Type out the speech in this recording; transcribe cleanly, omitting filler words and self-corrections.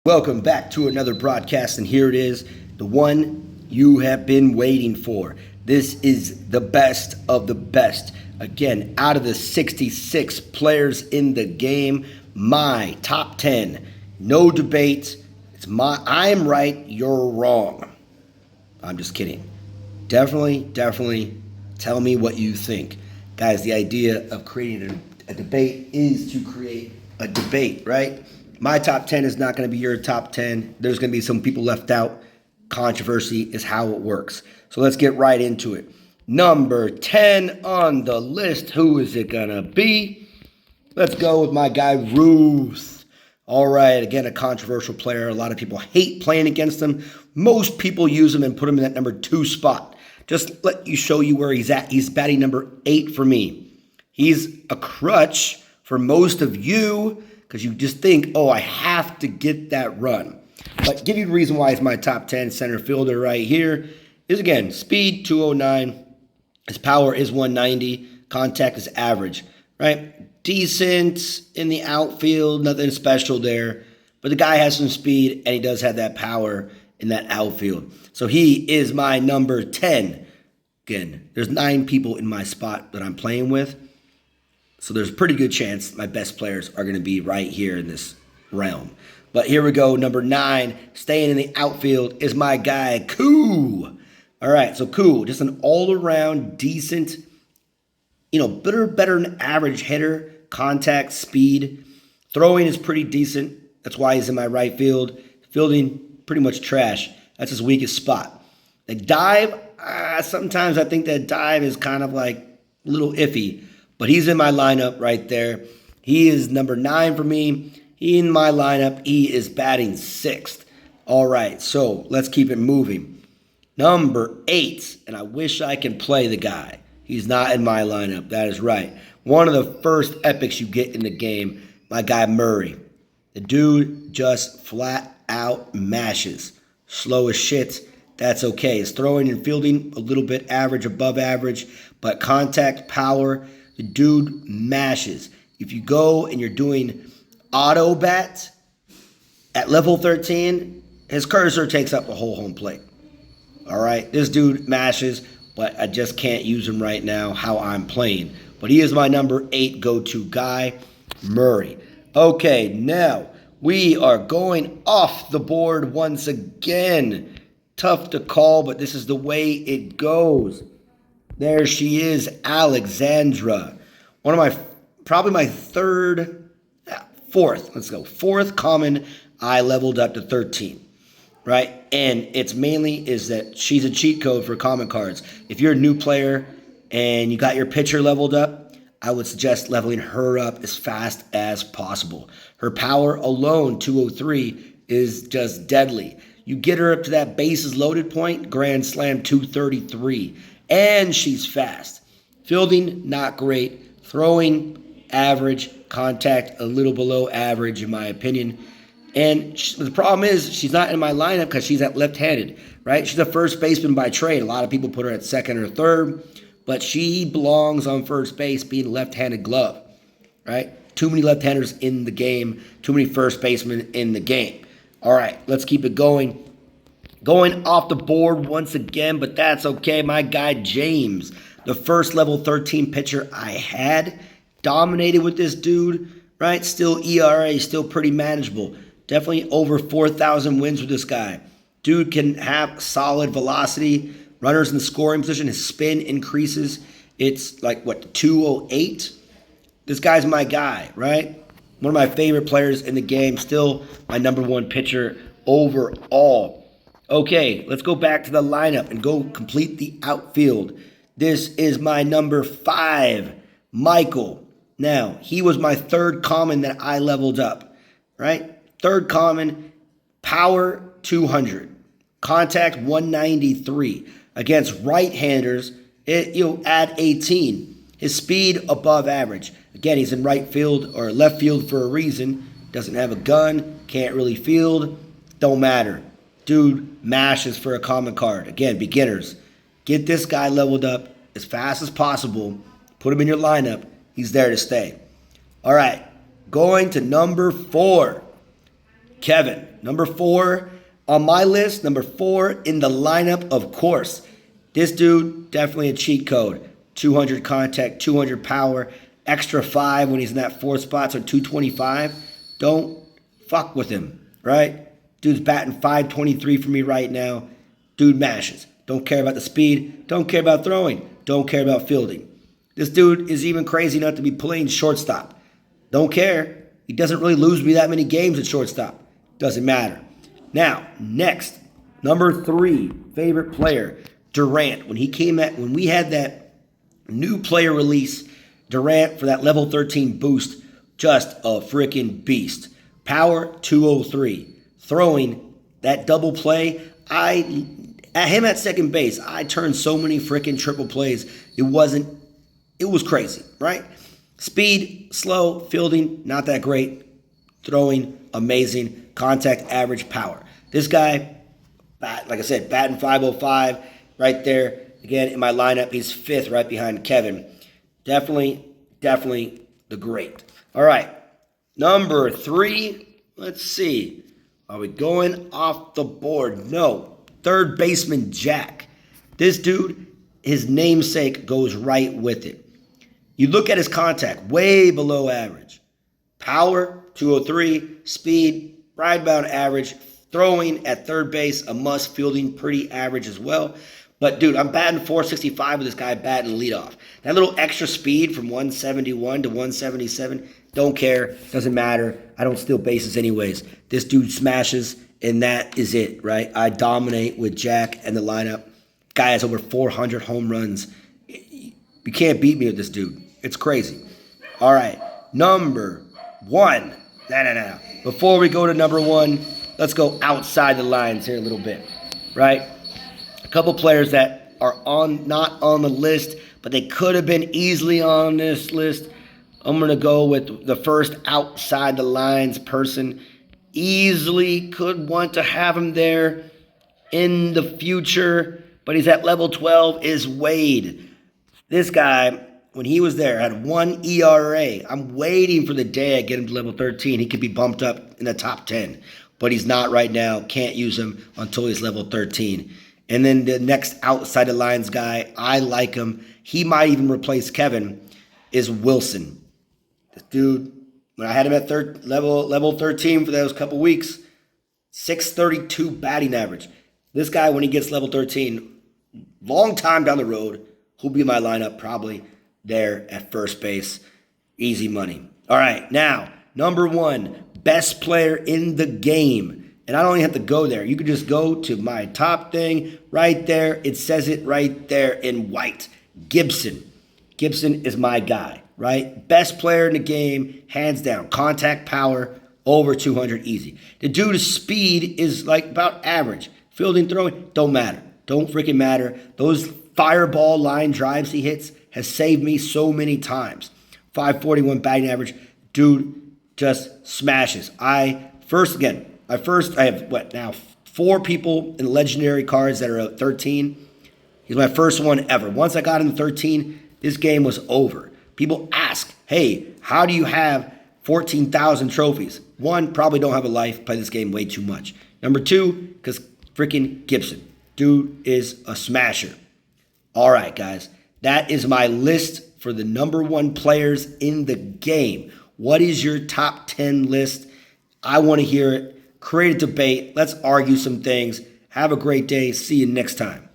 Welcome back to another broadcast, and here it is, the one you have been waiting for. This is the best of the best. Again, out of the 66 players in the game, my top 10. No debate. I'm right, you're wrong. I'm just kidding. Definitely tell me what you think. Guys, the idea of creating a debate is to create a debate, right? My top 10 is not going to be your top 10. There's going to be some people left out. Controversy is how it works. So let's get right into it. Number 10 on the list. Who is it going to be? Let's go with my guy, Ruth. All right, again, a controversial player. A lot of people hate playing against him. Most people use him and put him in that number 2 spot. Just let you show you where he's at. He's batting number 8 for me. He's a crutch for most of you, because you just think, oh, I have to get that run. But give you the reason why he's my top 10 center fielder right here is, again, speed, 209. His power is 190. Contact is average, right? Decent in the outfield, nothing special there. But the guy has some speed, and he does have that power in that outfield. So he is my number 10. Again, there's 9 people in my spot that I'm playing with. So there's a pretty good chance my best players are going to be right here in this realm. But here we go. Number 9, staying in the outfield, is my guy, Koo. All right, so Koo, just an all-around decent, better than average hitter, contact, speed. Throwing is pretty decent. That's why he's in my right field. Fielding, pretty much trash. That's his weakest spot. The dive, sometimes I think that dive is kind of like a little iffy. But he's in my lineup right there. He is number 9 for me. In my lineup, he is batting 6th. All right, so let's keep it moving. Number 8, and I wish I can play the guy. He's not in my lineup. That is right. One of the first epics you get in the game, my guy Murray. The dude just flat out mashes. Slow as shit. That's okay. His throwing and fielding, a little bit average, above average, but contact, power, the dude mashes. If you go and you're doing auto bat at level 13, his cursor takes up the whole home plate. All right, this dude mashes, but I just can't use him right now how I'm playing. But he is my number 8 go-to guy, Murray. Okay, now we are going off the board once again. Tough to call, but this is the way it goes. There she is, Alexandra. Probably my fourth common I leveled up to 13, right? And it's mainly is that she's a cheat code for common cards. If you're a new player and you got your pitcher leveled up, I would suggest leveling her up as fast as possible. Her power alone, 203, is just deadly. You get her up to that bases loaded point, grand slam 233. And she's fast. Fielding, not great. Throwing, average. Contact, a little below average, in my opinion. And the problem is she's not in my lineup because she's at left-handed, right? She's a first baseman by trade. A lot of people put her at second or third, but she belongs on first base being a left-handed glove, right? Too many left-handers in the game. Too many first basemen in the game. All right, let's keep it going. Going off the board once again, but that's okay. My guy, James, the first level 13 pitcher I had, dominated with this dude, right? Still ERA, still pretty manageable. Definitely over 4,000 wins with this guy. Dude can have solid velocity. Runners in the scoring position, his spin increases. It's like, 208? This guy's my guy, right? One of my favorite players in the game. Still my number 1 pitcher overall. Okay, let's go back to the lineup and go complete the outfield. This is my number 5, Michael. Now, he was my 3rd common that I leveled up, right? 3rd common, power 200, contact 193. Against right-handers, you'll add 18. His speed above average. Again, he's in right field or left field for a reason. Doesn't have a gun, can't really field, don't matter. Dude mashes for a common card. Again, beginners. Get this guy leveled up as fast as possible. Put him in your lineup. He's there to stay. All right, going to number 4. Kevin. Number 4 on my list. Number 4 in the lineup, of course. This dude, definitely a cheat code. 200 contact, 200 power, extra 5 when he's in that 4th spot, so 225. Don't fuck with him, right? Dude's batting 523 for me right now. Dude mashes. Don't care about the speed. Don't care about throwing. Don't care about fielding. This dude is even crazy enough to be playing shortstop. Don't care. He doesn't really lose me that many games at shortstop. Doesn't matter. Now, next, number 3 favorite player, Durant. When we had that new player release, Durant for that level 13 boost, just a freaking beast. Power 203. Throwing that double play, at him at second base, I turned so many freaking triple plays. It was crazy, right? Speed, slow, fielding, not that great. Throwing, amazing. Contact, average, power. This guy, like I said, batting 505 right there. Again, in my lineup, he's 5th right behind Kevin. Definitely the great. All right, number 3, let's see. Are we going off the board? No. Third baseman, Jack. This dude, his namesake goes right with it. You look at his contact, way below average. Power, 203. Speed, right about average. Throwing at third base, a must. Fielding, pretty average as well. But, dude, I'm batting 465 with this guy batting leadoff. That little extra speed from 171 to 177, don't care. Doesn't matter. I don't steal bases anyways. This dude smashes, and that is it, right? I dominate with Jack and the lineup. Guy has over 400 home runs. You can't beat me with this dude. It's crazy. All right, number 1. No. Before we go to number 1, let's go outside the lines here a little bit, right? A couple players that are not on the list, but they could have been easily on this list. I'm going to go with the first outside the lines person. Easily could want to have him there in the future, but he's at level 12, is Wade. This guy, when he was there, had 1 ERA. I'm waiting for the day I get him to level 13. He could be bumped up in the top 10, but he's not right now. Can't use him until he's level 13. And then the next outside the lines guy, I like him. He might even replace Kevin, is Wilson. This dude, when I had him at level 13 for those couple weeks, 632 batting average. This guy, when he gets level 13, long time down the road, he'll be in my lineup probably there at first base. Easy money. All right, now, number 1, best player in the game. And I don't even have to go there. You can just go to my top thing right there. It says it right there in white. Gibson. Gibson is my guy, right? Best player in the game, hands down. Contact power, over 200 easy. The dude's speed is like about average. Fielding, throwing, don't matter. Don't freaking matter. Those fireball line drives he hits has saved me so many times. 541 batting average. Dude just smashes. I have, now 4 people in legendary cards that are at 13. He's my first one ever. Once I got him to 13, this game was over. People ask, hey, how do you have 14,000 trophies? 1, probably don't have a life, play this game way too much. Number 2, because freaking Gibson. Dude is a smasher. All right, guys. That is my list for the number 1 players in the game. What is your top 10 list? I want to hear it. Create a debate. Let's argue some things. Have a great day. See you next time.